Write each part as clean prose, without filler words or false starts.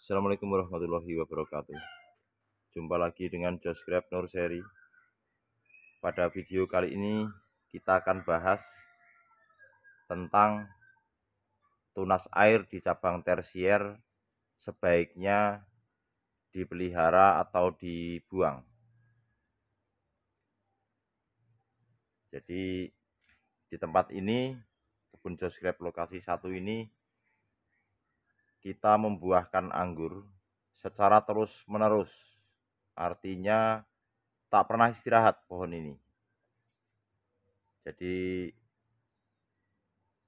Assalamualaikum warahmatullahi wabarakatuh. Jumpa lagi dengan Josgrab Nurseri. Pada video kali ini kita akan bahas tentang tunas air di cabang tersier sebaiknya dipelihara atau dibuang. Jadi di tempat ini, kebun Josgrab lokasi 1 ini, kita membuahkan anggur secara terus-menerus. Artinya tak pernah istirahat pohon ini. Jadi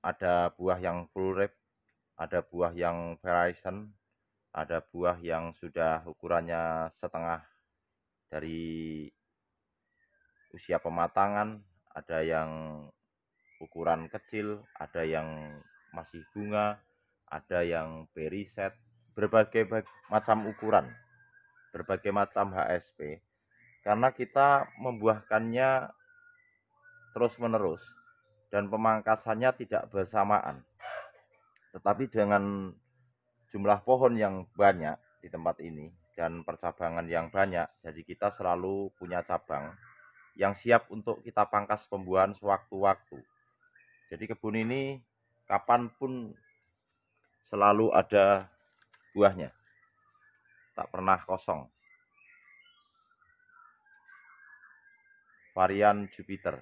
ada buah yang full ripe, ada buah yang Verizon, ada buah yang sudah ukurannya setengah dari usia pematangan, ada yang ukuran kecil, ada yang masih bunga, ada yang berry set, berbagai macam ukuran, berbagai macam HSP. Karena kita membuahkannya terus-menerus dan pemangkasannya tidak bersamaan. Tetapi dengan jumlah pohon yang banyak di tempat ini dan percabangan yang banyak, jadi kita selalu punya cabang yang siap untuk kita pangkas pembuahan sewaktu-waktu. Jadi kebun ini kapanpun selalu ada buahnya, tak pernah kosong. Varian Jupiter.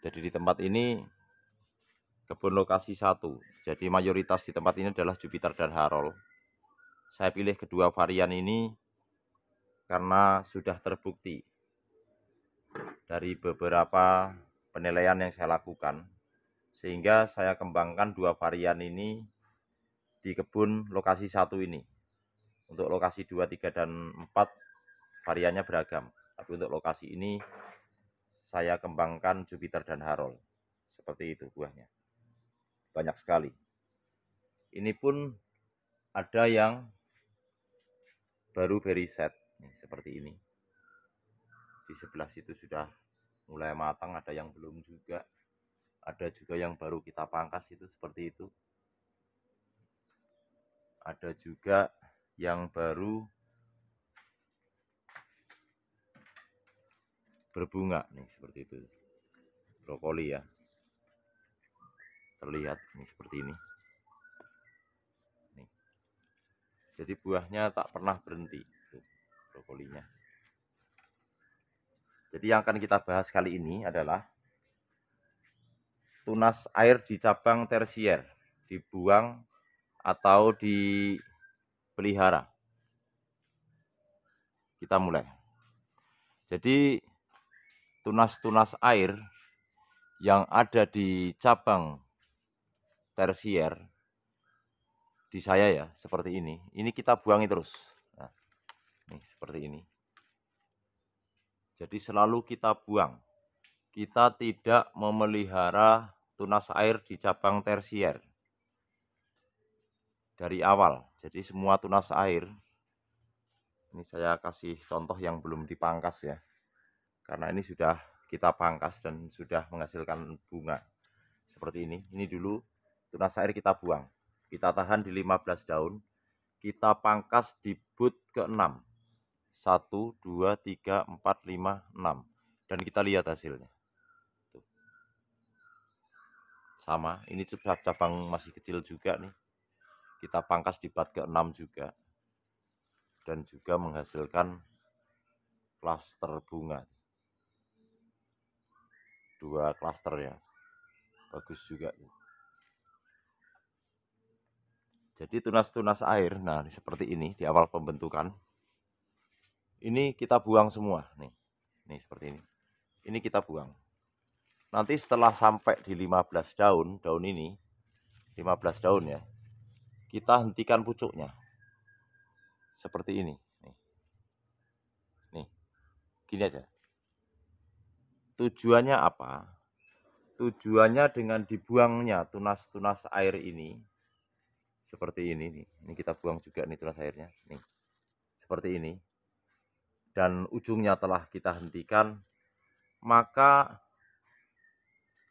Jadi di tempat ini kebun lokasi 1, jadi mayoritas di tempat ini adalah Jupiter dan Harold. Saya pilih kedua varian ini karena sudah terbukti dari beberapa penilaian yang saya lakukan, sehingga saya kembangkan dua varian ini di kebun lokasi 1 ini. Untuk lokasi 2, 3, dan 4 variannya beragam, tapi untuk lokasi ini saya kembangkan Jupiter dan Harold. Seperti itu buahnya, banyak sekali. Ini pun ada yang baru berry set, seperti ini. Di sebelah situ sudah mulai matang, ada yang belum juga. Ada juga yang baru kita pangkas, itu seperti itu. Ada juga yang baru berbunga, nih seperti itu. Brokoli ya, terlihat nih seperti ini. Nih. Jadi buahnya tak pernah berhenti, tuh, brokolinya. Jadi yang akan kita bahas kali ini adalah tunas air di cabang tersier, dibuang atau dipelihara. Kita mulai. Jadi tunas-tunas air yang ada di cabang tersier di saya ya, seperti ini kita buangi terus. Nah, nih seperti ini. Jadi selalu kita buang. Kita tidak memelihara tunas air di cabang tersier dari awal. Jadi semua tunas air, ini saya kasih contoh yang belum dipangkas ya, karena ini sudah kita pangkas dan sudah menghasilkan bunga seperti ini. Ini dulu tunas air kita buang, kita tahan di 15 daun, kita pangkas di bud ke-6. 1, 2, 3, 4, 5, 6. Dan kita lihat hasilnya. Tuh. Sama, ini sudah cabang masih kecil juga nih. Kita pangkas di bud ke-6 juga. Dan juga menghasilkan klaster bunga. 2 klaster ya. Bagus juga. Jadi tunas-tunas air, nah seperti ini di awal pembentukan. Ini kita buang semua nih. Nih seperti ini. Ini kita buang. Nanti setelah sampai di 15 daun, daun ini 15 daun ya. Kita hentikan pucuknya. Seperti ini. Nih. Gini aja. Tujuannya apa? Tujuannya dengan dibuangnya tunas-tunas air ini seperti ini nih. Ini kita buang juga nih tunas airnya. Nih. Seperti ini. Dan ujungnya telah kita hentikan, maka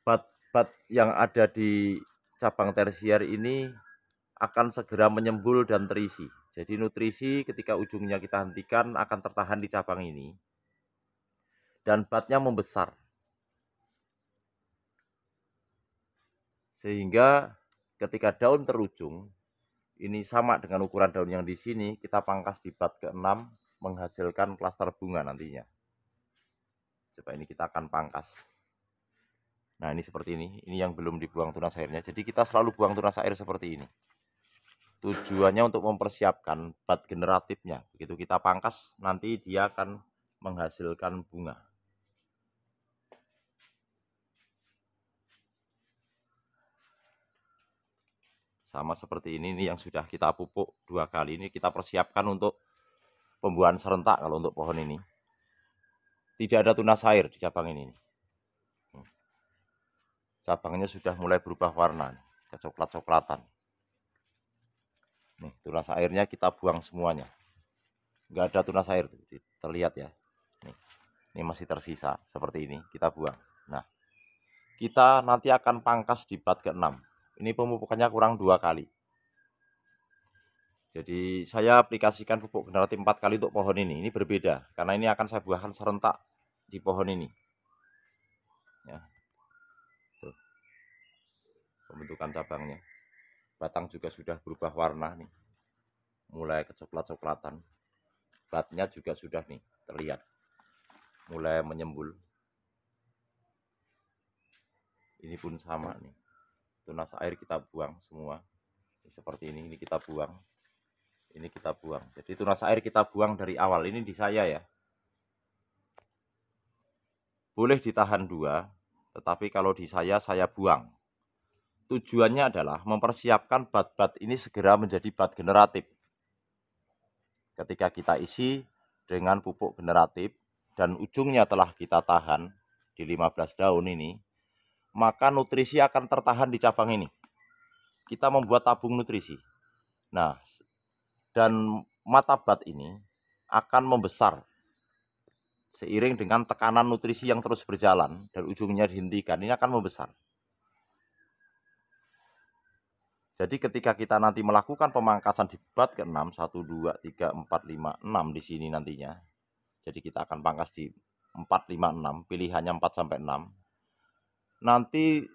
bat-bat yang ada di cabang tersier ini akan segera menyembul dan terisi. Jadi nutrisi ketika ujungnya kita hentikan akan tertahan di cabang ini dan batnya membesar. Sehingga ketika daun terujung, ini sama dengan ukuran daun yang di sini, kita pangkas di bat ke-6 menghasilkan klaster bunga nantinya. Coba ini kita akan pangkas. Nah, ini seperti ini yang belum dibuang tunas airnya. Jadi kita selalu buang tunas air seperti ini. Tujuannya untuk mempersiapkan bat generatifnya. Begitu kita pangkas, nanti dia akan menghasilkan bunga. Sama seperti ini yang sudah kita pupuk 2 kali. Ini kita persiapkan untuk pembuahan serentak kalau untuk pohon ini. Tidak ada tunas air di cabang ini. Cabangnya sudah mulai berubah warna, kecoklat-coklatan. Nih, tunas airnya kita buang semuanya. Nggak ada tunas air, terlihat ya. Nih, ini masih tersisa seperti ini, kita buang. Nah, kita nanti akan pangkas di bat ke-6. Ini pemupukannya kurang 2 kali. Jadi saya aplikasikan pupuk generatif 4 kali untuk pohon ini. Ini berbeda, karena ini akan saya buahkan serentak di pohon ini. Ya. Tuh. Pembentukan cabangnya. Batang juga sudah berubah warna nih. Mulai kecoklat-coklatan. Batnya juga sudah nih terlihat. Mulai menyembul. Ini pun sama nih. Tunas air kita buang semua. Seperti ini kita buang. Ini kita buang. Jadi tunas air kita buang dari awal. Ini di saya ya. Boleh ditahan 2, tetapi kalau di saya buang. Tujuannya adalah mempersiapkan bat-bat ini segera menjadi bat generatif. Ketika kita isi dengan pupuk generatif dan ujungnya telah kita tahan di 15 daun ini, maka nutrisi akan tertahan di cabang ini. Kita membuat tabung nutrisi. Nah, dan mata bat ini akan membesar seiring dengan tekanan nutrisi yang terus berjalan dan ujungnya dihentikan, ini akan membesar. Jadi ketika kita nanti melakukan pemangkasan di bat ke-6, 1, 2, 3, 4, 5, 6 di sini nantinya. Jadi kita akan pangkas di 4, 5, 6, pilihannya 4 sampai 6. Nanti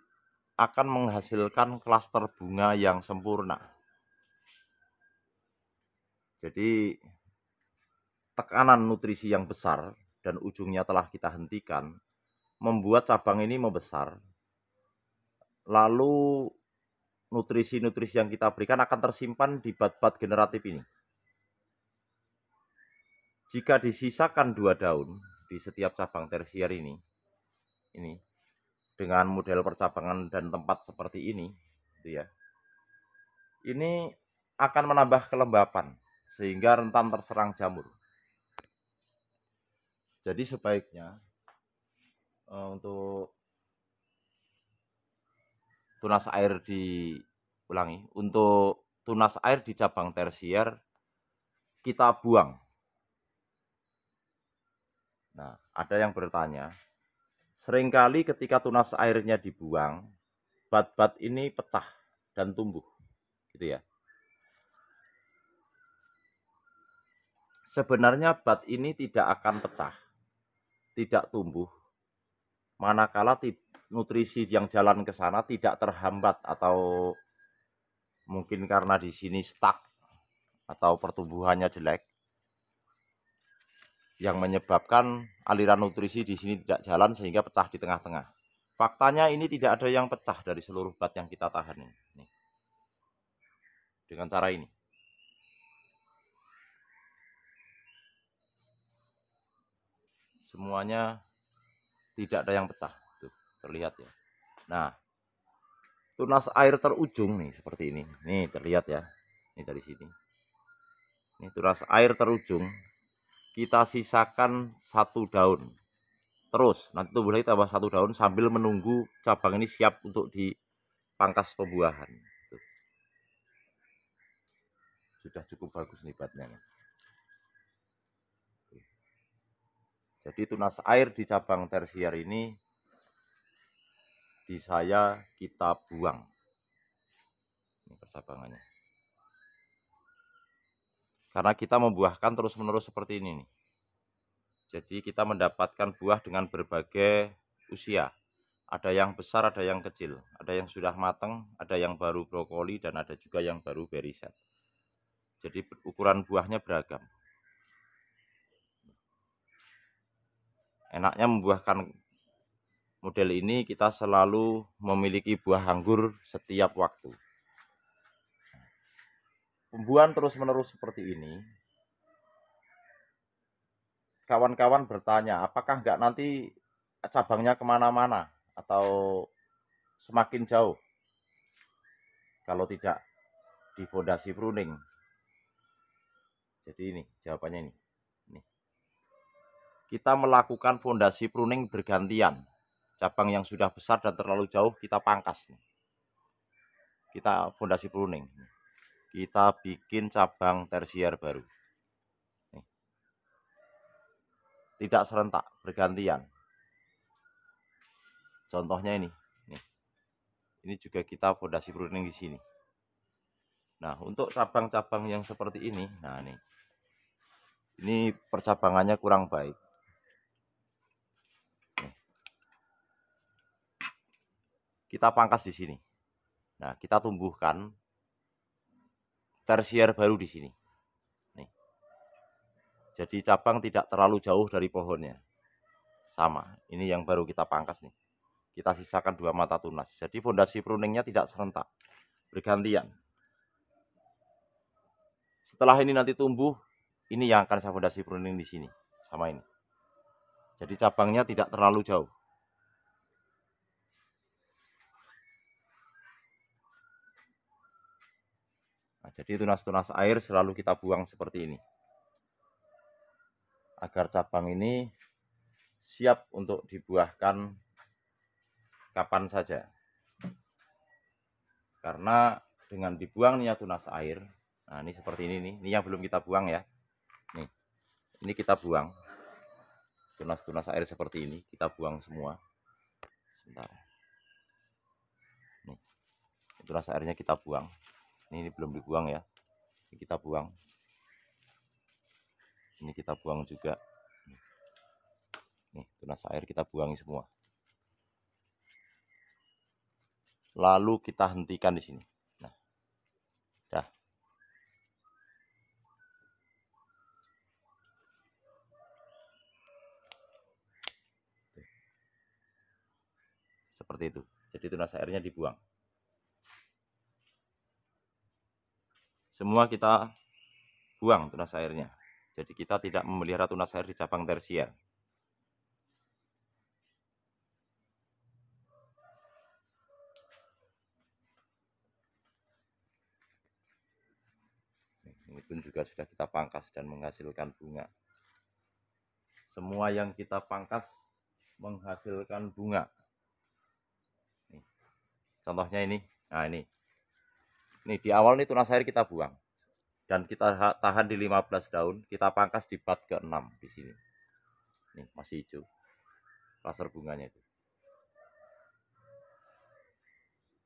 akan menghasilkan klaster bunga yang sempurna. Jadi tekanan nutrisi yang besar dan ujungnya telah kita hentikan membuat cabang ini membesar. Lalu nutrisi-nutrisi yang kita berikan akan tersimpan di bat-bat generatif ini. Jika disisakan 2 daun di setiap cabang tersier ini dengan model percabangan dan tempat seperti ini, gitu ya, ini akan menambah kelembapan sehingga rentan terserang jamur. Jadi sebaiknya untuk tunas air untuk tunas air di cabang tersier kita buang. Nah, ada yang bertanya, seringkali ketika tunas airnya dibuang, bat-bat ini pecah dan tumbuh, gitu ya. Sebenarnya bat ini tidak akan pecah, tidak tumbuh, manakala nutrisi yang jalan ke sana tidak terhambat atau mungkin karena di sini stuck atau pertumbuhannya jelek yang menyebabkan aliran nutrisi di sini tidak jalan sehingga pecah di tengah-tengah. Faktanya ini tidak ada yang pecah dari seluruh bat yang kita tahan ini. Nih. Dengan cara ini. Semuanya tidak ada yang pecah. Tuh, terlihat ya. Nah, tunas air terujung nih seperti ini. Nih terlihat ya. Ini dari sini. Ini tunas air terujung. Kita sisakan 1 daun. Terus nanti tumbuh lagi tambah 1 daun sambil menunggu cabang ini siap untuk dipangkas pembuahan. Tuh. Sudah cukup bagus nih batnya. Jadi tunas air di cabang tersier ini di saya kita buang. Ini percabangannya. Karena kita membuahkan terus-menerus seperti ini nih. Jadi kita mendapatkan buah dengan berbagai usia. Ada yang besar, ada yang kecil, ada yang sudah matang, ada yang baru brokoli, dan ada juga yang baru berisan. Jadi ukuran buahnya beragam. Enaknya membuahkan model ini, kita selalu memiliki buah anggur setiap waktu. Pembuahan terus-menerus seperti ini, kawan-kawan bertanya, apakah nggak nanti cabangnya kemana-mana atau semakin jauh kalau tidak di fondasi pruning? Jadi ini jawabannya ini. Kita melakukan fondasi pruning bergantian. Cabang yang sudah besar dan terlalu jauh kita pangkas. Kita fondasi pruning. Kita bikin cabang tersier baru. Tidak serentak, bergantian. Contohnya ini. Ini juga kita fondasi pruning di sini. Nah, untuk cabang-cabang yang seperti ini, nah ini percabangannya kurang baik. Kita pangkas di sini. Nah, kita tumbuhkan tersier baru di sini. Nih. Jadi cabang tidak terlalu jauh dari pohonnya. Sama, ini yang baru kita pangkas nih. Kita sisakan 2 mata tunas. Jadi fondasi pruningnya tidak serentak, bergantian. Setelah ini nanti tumbuh, ini yang akan saya fondasi pruning di sini, sama ini. Jadi cabangnya tidak terlalu jauh. Nah, jadi tunas-tunas air selalu kita buang seperti ini, agar cabang ini siap untuk dibuahkan kapan saja. Karena dengan dibuangnya tunas air, nah ini seperti ini nih, ini yang belum kita buang ya. Nih, ini kita buang. Tunas-tunas air seperti ini kita buang semua. Sebentar. Nih, tunas airnya kita buang. Ini belum dibuang ya. Ini kita buang. Ini kita buang juga. Nih, tunas air kita buang semua. Lalu kita hentikan di sini. Nah, dah. Seperti itu. Jadi tunas airnya dibuang. Semua kita buang tunas airnya. Jadi kita tidak memelihara tunas air di cabang tersier. Ini pun juga sudah kita pangkas dan menghasilkan bunga. Semua yang kita pangkas menghasilkan bunga. Nih, contohnya ini. Nah ini. Nih di awal nih tunas air kita buang. Dan kita tahan di 15 daun, kita pangkas di bat ke-6 di sini. Nih masih hijau. Klaster bunganya itu.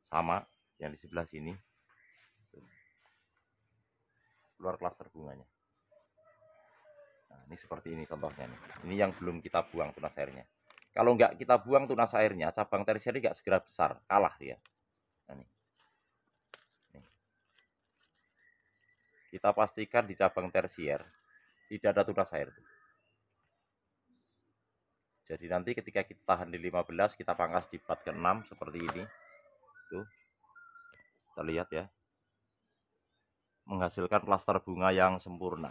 Sama yang di sebelah sini. Keluar klaster bunganya. Nah, ini seperti ini contohnya nih. Ini yang belum kita buang tunas airnya. Kalau nggak kita buang tunas airnya, cabang tersier nggak segera besar, kalah dia. Nah, nih. Kita pastikan di cabang tersier tidak ada tunas air. Jadi nanti ketika kita tahan di 15, kita pangkas di bat ke-6 seperti ini. Tuh. Kita lihat ya. Menghasilkan klaster bunga yang sempurna.